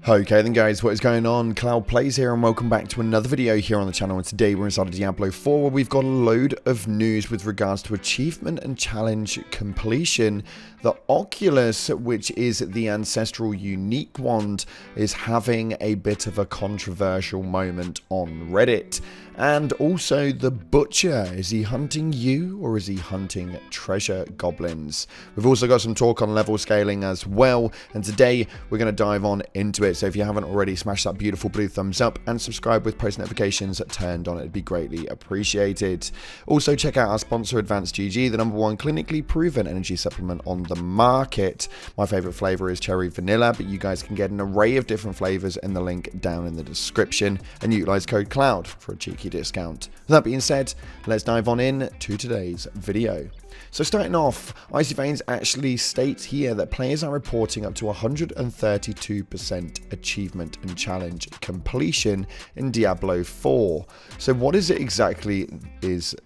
Okay then guys, what is going on? Cloud Plays here and welcome back to another video here on the channel, and today we're inside of Diablo 4 where we've got a load of news with regards to achievement and challenge completion. The Oculus, which is the Ancestral unique wand, is having a bit of a controversial moment on Reddit. And also the Butcher, is he hunting you or is he hunting treasure goblins? We've also got some talk on level scaling as well, and today we're going to dive on into it. So if you haven't already, smash that beautiful blue thumbs up and subscribe with post notifications turned on. It'd be greatly appreciated. Also check out our sponsor Advanced GG, the #1 clinically proven energy supplement on the market. My favorite flavor is cherry vanilla, but you guys can get an array of different flavors in the link down in the description and utilize code CLOUD for a cheeky discount. With that being said, let's dive on in to today's video. So starting off, Icy Veins actually states here that players are reporting up to 132% achievement and challenge completion in Diablo 4. So what is it exactly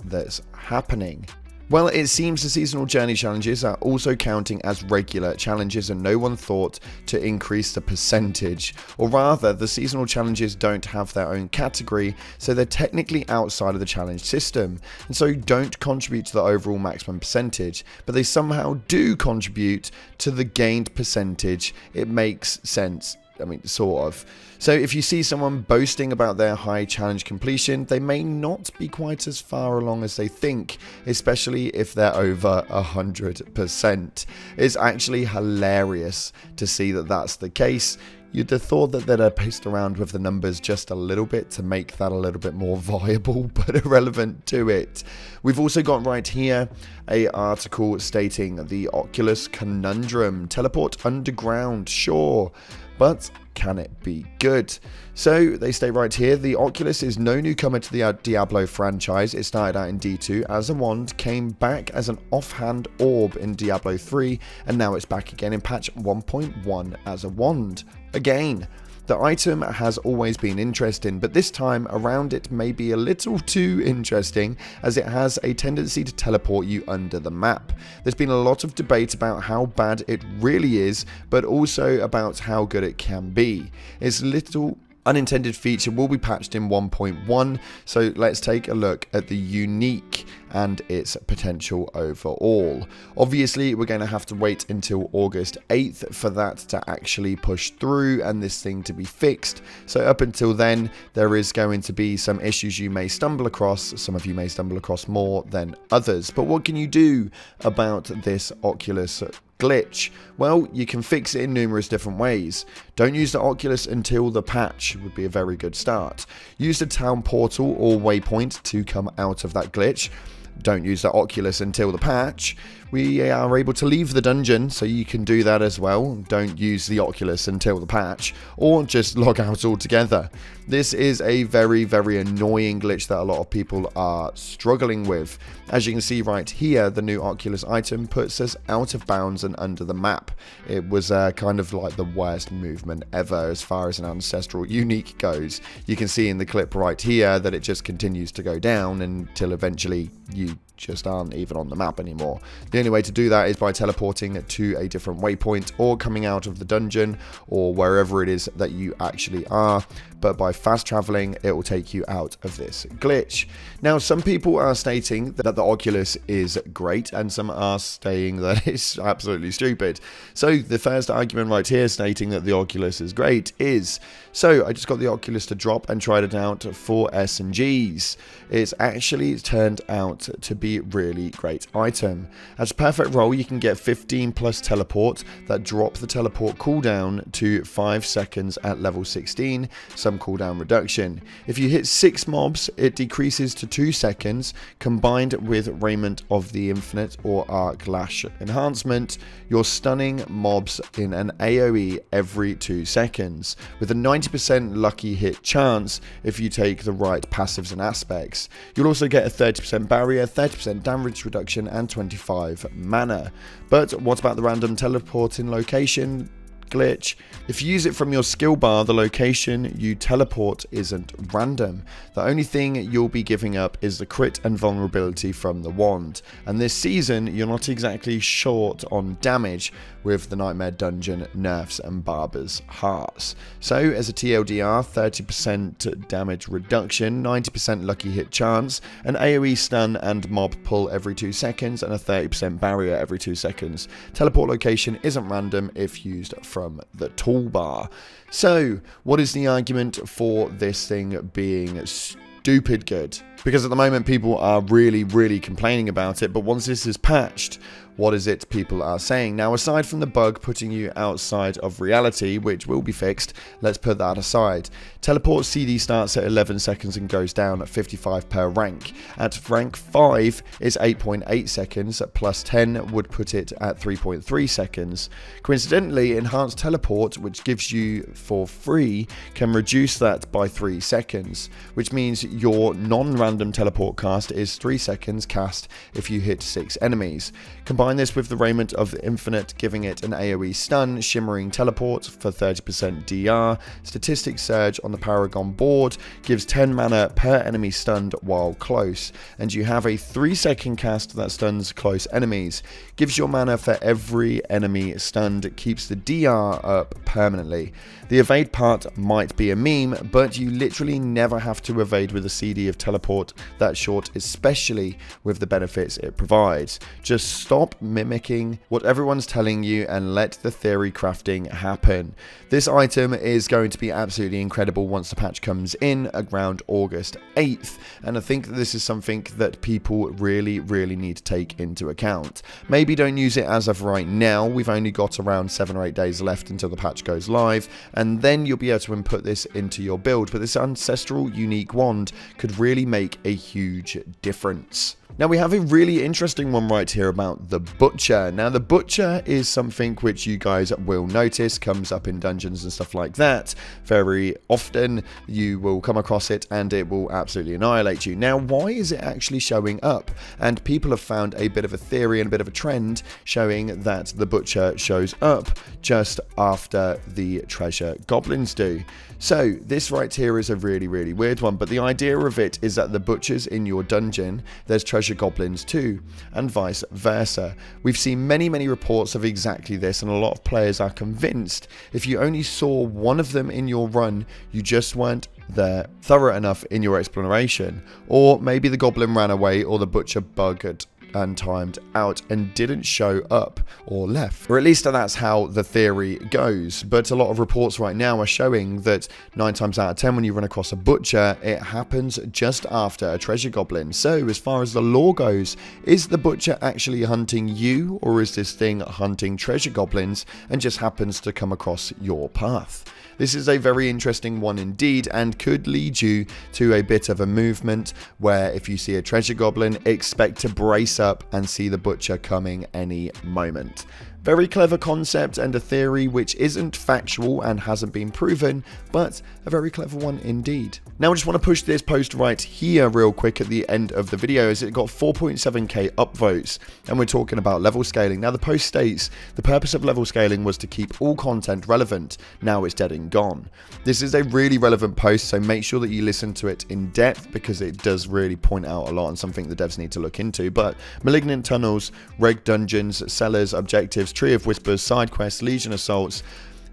that's happening? Well, it seems the seasonal journey challenges are also counting as regular challenges, and no one thought to increase the percentage. Or rather, the seasonal challenges don't have their own category, so they're technically outside of the challenge system, and so don't contribute to the overall maximum percentage, but they somehow do contribute to the gained percentage. It makes sense. I mean, sort of. So if you see someone boasting about their high challenge completion, they may not be quite as far along as they think, especially if they're over 100%. It's actually hilarious to see that that's the case. You'd have thought that they'd have paced around with the numbers just a little bit to make that a little bit more viable, but irrelevant to it. We've also got right here an article stating the Oculus conundrum. Teleport underground, sure, but can it be good? So they state right here, the Oculus is no newcomer to the Diablo franchise. It started out in D2 as a wand, came back as an offhand orb in Diablo 3, and now it's back again in patch 1.1 as a wand. Again, the item has always been interesting, but this time around it may be a little too interesting, as it has a tendency to teleport you under the map. There's been a lot of debate about how bad it really is, but also about how good it can be. Its little unintended feature will be patched in 1.1, so let's take a look at the unique and its potential overall. Obviously, we're going to have to wait until August 8th for that to actually push through and this thing to be fixed. So up until then, there is going to be some issues you may stumble across. Some of you may stumble across more than others. But what can you do about this Oculus glitch? Well, you can fix it in numerous different ways. Don't use the Oculus until the patch would be a very good start. Use the town portal or waypoint to come out of that glitch. Don't use the Oculus until the patch. We are able to leave the dungeon, so you can do that as well. Don't use the Oculus until the patch, or just log out altogether. This is a very, very annoying glitch that a lot of people are struggling with. As you can see right here, the new Oculus item puts us out of bounds and under the map. It was kind of like the worst movement ever as far as an Ancestral unique goes. You can see in the clip right here that it just continues to go down until eventually you just aren't even on the map anymore. The only way to do that is by teleporting to a different waypoint or coming out of the dungeon or wherever it is that you actually are, but by fast traveling it will take you out of this glitch. Now, some people are stating that the Oculus is great and some are saying that it's absolutely stupid. So the first argument right here stating that the Oculus is great is, so I just got the Oculus to drop and tried it out for S&Gs. It's actually turned out to be really great item. As a perfect roll, you can get 15 plus teleport that drop the teleport cooldown to 5 seconds at level 16, some cooldown reduction. If you hit 6 mobs, it decreases to 2 seconds. Combined with Raiment of the Infinite or Arc Lash enhancement, you're stunning mobs in an AoE every 2 seconds, with a 90% lucky hit chance if you take the right passives and aspects. You'll also get a 30% barrier, 30% damage reduction and 25 mana. But what about the random teleporting location? glitch. If you use it from your skill bar, the location you teleport isn't random. The only thing you'll be giving up is the crit and vulnerability from the wand. And this season, you're not exactly short on damage with the Nightmare Dungeon nerfs and Barber's Hearts. So as a TLDR, 30% damage reduction, 90% lucky hit chance, an AoE stun and mob pull every 2 seconds, and a 30% barrier every 2 seconds. Teleport location isn't random if used from the toolbar. So what is the argument for this thing being stupid good? Because at the moment people are really complaining about it, but once this is patched, what is it people are saying? Now, aside from the bug putting you outside of reality, which will be fixed, let's put that aside. Teleport CD starts at 11 seconds and goes down at 55 per rank. At rank 5 is 8.8 seconds, plus 10 would put it at 3.3 seconds. Coincidentally, Enhanced Teleport, which gives you for free, can reduce that by 3 seconds, which means your non-random teleport cast is 3 seconds cast if you hit 6 enemies. Combine this with the Raiment of the Infinite, giving it an AoE stun, Shimmering Teleport for 30% DR, Statistic Surge on the Paragon board, gives 10 mana per enemy stunned while close, and you have a 3-second cast that stuns close enemies, gives your mana for every enemy stunned, keeps the DR up permanently. The evade part might be a meme, but you literally never have to evade with a CD of teleport that short, especially with the benefits it provides. Just stop mimicking what everyone's telling you and let the theory crafting happen. This item is going to be absolutely incredible once the patch comes in around August 8th, and I think that this is something that people really need to take into account. Maybe don't use it as of right now. We've only got around 7 or 8 days left until the patch goes live, and then you'll be able to input this into your build, but this Ancestral unique wand could really make a huge difference. Now we have a really interesting one right here about the Butcher. Now the Butcher is something which you guys will notice comes up in dungeons and stuff like that. Very often you will come across it and it will absolutely annihilate you. Now why is it actually showing up? And people have found a bit of a theory and a bit of a trend showing that the Butcher shows up just after the treasure goblins do. So this right here is a really weird one, but the idea of it is that the Butchers in your dungeon, there's treasure goblins too, and vice versa. We've seen many reports of exactly this, and a lot of players are convinced if you only saw one of them in your run, you just weren't there thorough enough in your exploration, or maybe the goblin ran away or the Butcher bugged and timed out and didn't show up or left, or at least that's how the theory goes. But a lot of reports right now are showing that 9 times out of 10 when you run across a Butcher, it happens just after a treasure goblin. So as far as the lore goes, is the Butcher actually hunting you, or is this thing hunting treasure goblins and just happens to come across your path? This is a very interesting one indeed, and could lead you to a bit of a movement where if you see a treasure goblin, expect to brace up and see the Butcher coming any moment. Very clever concept and a theory which isn't factual and hasn't been proven, but a very clever one indeed. Now I just want to push this post right here real quick at the end of the video, as it got 4.7k upvotes, and we're talking about level scaling. Now the post states, the purpose of level scaling was to keep all content relevant. Now it's dead and gone. This is a really relevant post, so make sure that you listen to it in depth, because it does really point out a lot and something the devs need to look into. But Malignant Tunnels, Reg Dungeons, Sellers, Objectives, Tree of Whispers, Side Quests, Legion Assaults.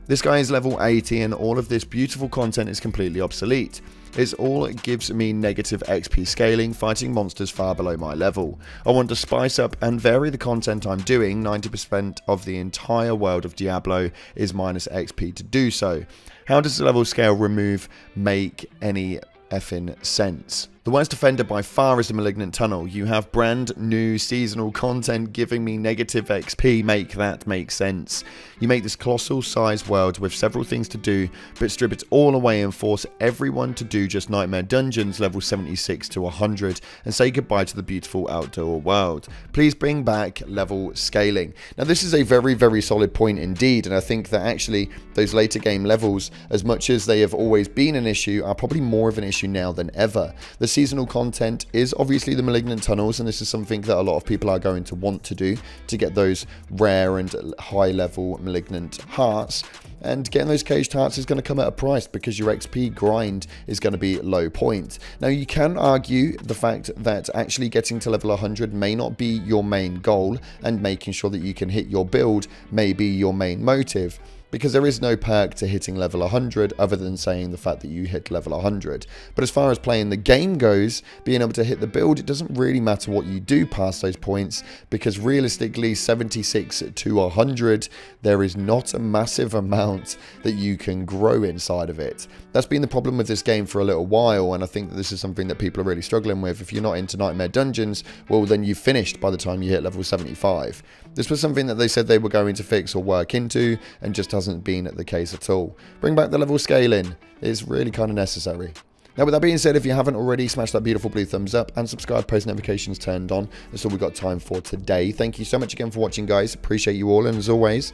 This guy is level 80 and all of this beautiful content is completely obsolete. It all gives me negative XP scaling, fighting monsters far below my level. I want to spice up and vary the content I'm doing. 90% of the entire world of Diablo is minus XP to do so. How does the level scale remove make any effing sense? The worst offender by far is the Malignant Tunnel. You have brand new seasonal content giving me negative XP. Make that make sense. You make this colossal sized world with several things to do, but strip it all away and force everyone to do just Nightmare Dungeons level 76 to 100 and say goodbye to the beautiful outdoor world. Please bring back level scaling. Now this is a very solid point indeed, and I think that actually those later game levels, as much as they have always been an issue, are probably more of an issue now than ever. The seasonal content is obviously the Malignant Tunnels, and this is something that a lot of people are going to want to do to get those rare and high level Malignant Hearts. And getting those caged hearts is going to come at a price because your XP grind is going to be low point. Now, you can argue the fact that actually getting to level 100 may not be your main goal, and making sure that you can hit your build may be your main motive, because there is no perk to hitting level 100 other than saying the fact that you hit level 100. But as far as playing the game goes, being able to hit the build, it doesn't really matter what you do past those points, because realistically 76 to 100, there is not a massive amount that you can grow inside of it. That's been the problem with this game for a little while, and I think that this is something that people are really struggling with. If you're not into Nightmare Dungeons, well, then you've finished by the time you hit level 75. This was something that they said they were going to fix or work into, and just hasn't been the case at all. Bring back the level scaling is really kind of necessary. Now, with that being said, if you haven't already, smash that beautiful blue thumbs up and subscribe, post notifications turned on. That's all we've got time for today. Thank you so much again for watching, guys. Appreciate you all, and as always,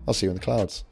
I'll see you in the clouds.